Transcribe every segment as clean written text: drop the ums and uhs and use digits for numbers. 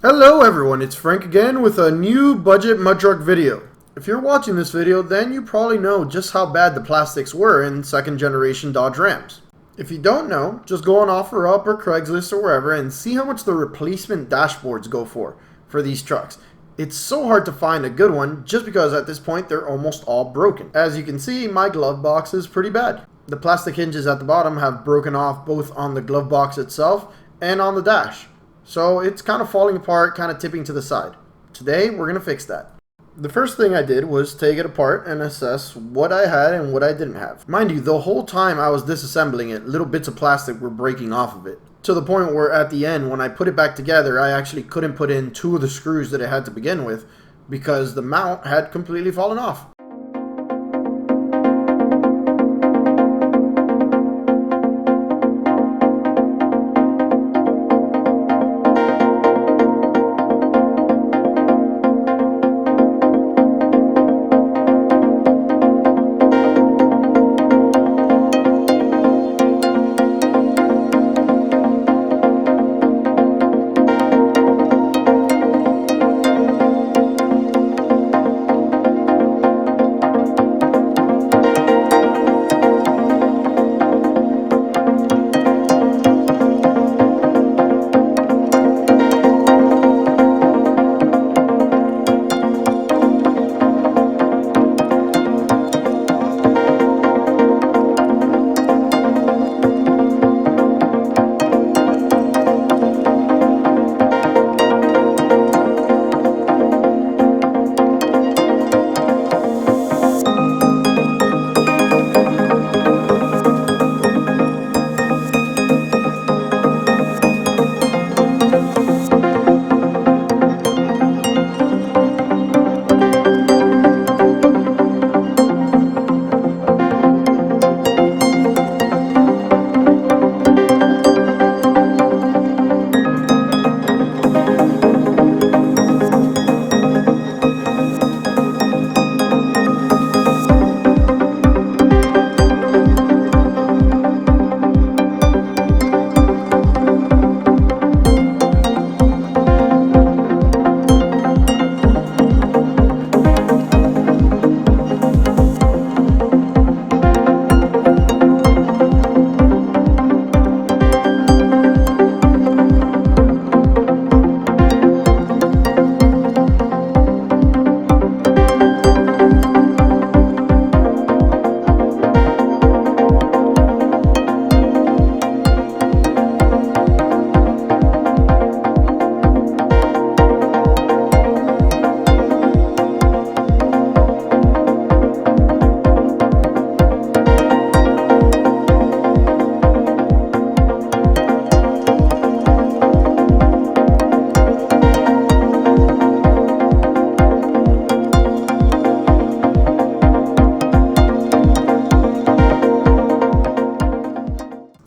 Hello everyone, it's Frank again with a new budget mud truck video. If you're watching this video, then you probably know just how bad the plastics were in second generation Dodge Rams. If you don't know, just go on OfferUp or Craigslist or wherever and see how much the replacement dashboards go for these trucks. It's so hard to find a good one just because at this point they're almost all broken. As you can see, my glove box is pretty bad. The plastic hinges at the bottom have broken off both on the glove box itself and on the dash. So it's kind of falling apart, kind of tipping to the side. Today, we're going to fix that. The first thing I did was take it apart and assess what I had and what I didn't have. Mind you, the whole time I was disassembling it, little bits of plastic were breaking off of it. To the point where at the end, when I put it back together, I actually couldn't put in two of the screws that it had to begin with because the mount had completely fallen off.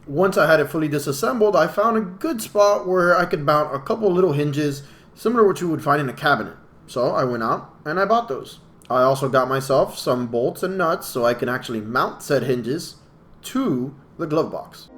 Once I had it fully disassembled, I found a good spot where I could mount a couple little hinges similar to what you would find in a cabinet. So I went out and I bought those. I also got myself some bolts and nuts so I can actually mount said hinges to the glove box.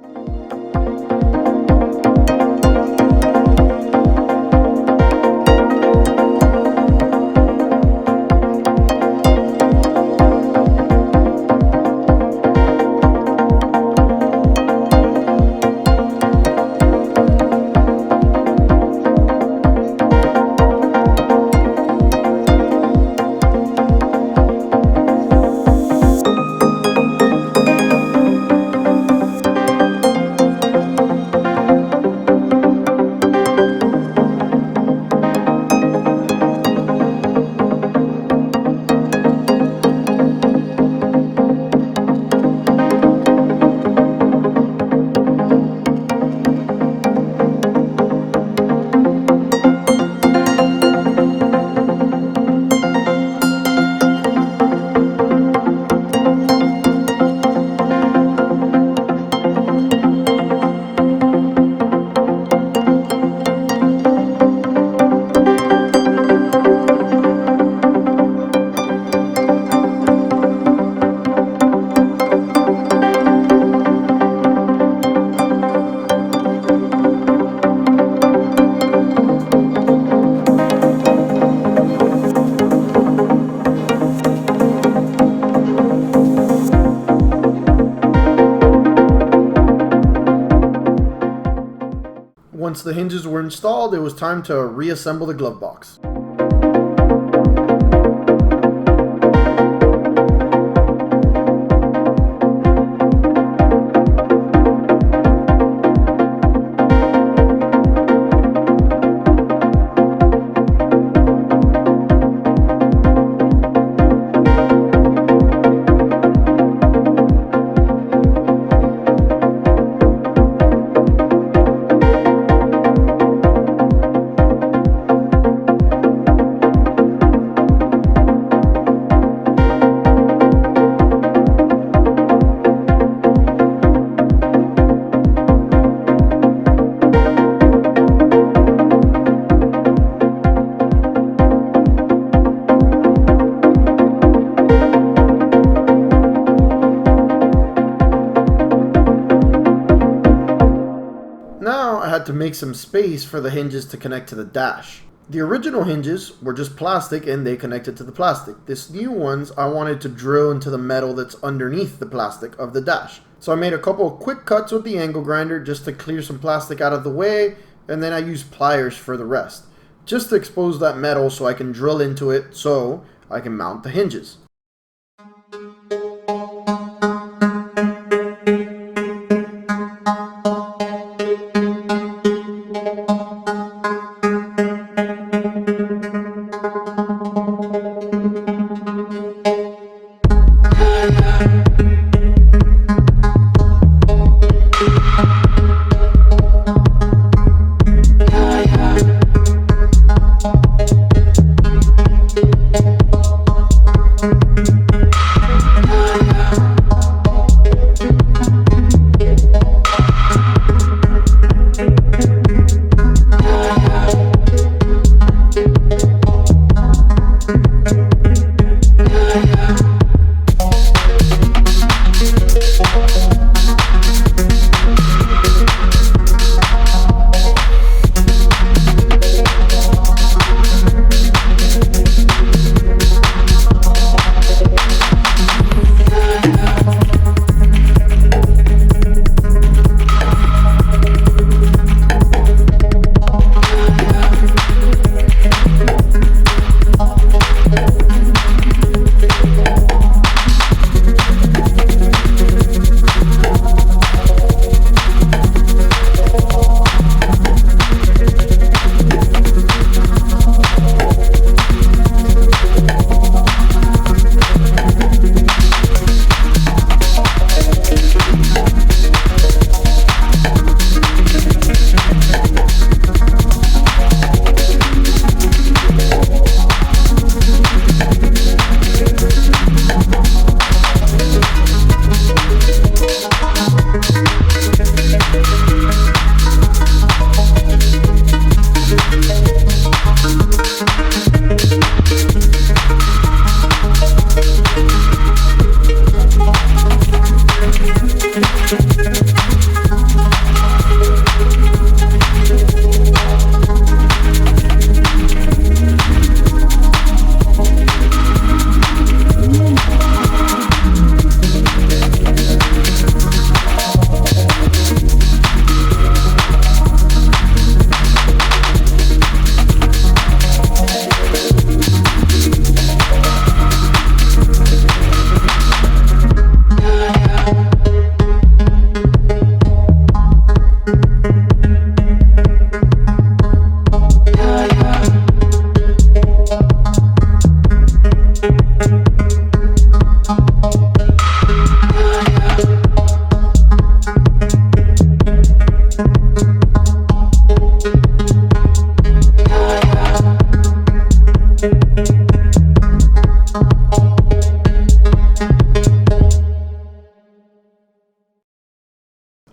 Once the hinges were installed, it was time to reassemble the glove box. Now I had to make some space for the hinges to connect to the dash. The original hinges were just plastic and they connected to the plastic. This new ones I wanted to drill into the metal that's underneath the plastic of the dash. So I made a couple of quick cuts with the angle grinder just to clear some plastic out of the way, and then I used pliers for the rest, just to expose that metal so I can drill into it so I can mount the hinges.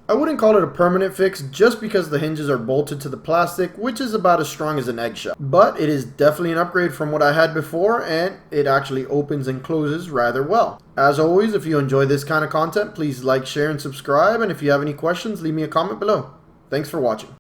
I wouldn't call it a permanent fix just because the hinges are bolted to the plastic, which is about as strong as an eggshell. But it is definitely an upgrade from what I had before, and it actually opens and closes rather well. As always, if you enjoy this kind of content, please like, share, and subscribe. And if you have any questions, leave me a comment below. Thanks for watching.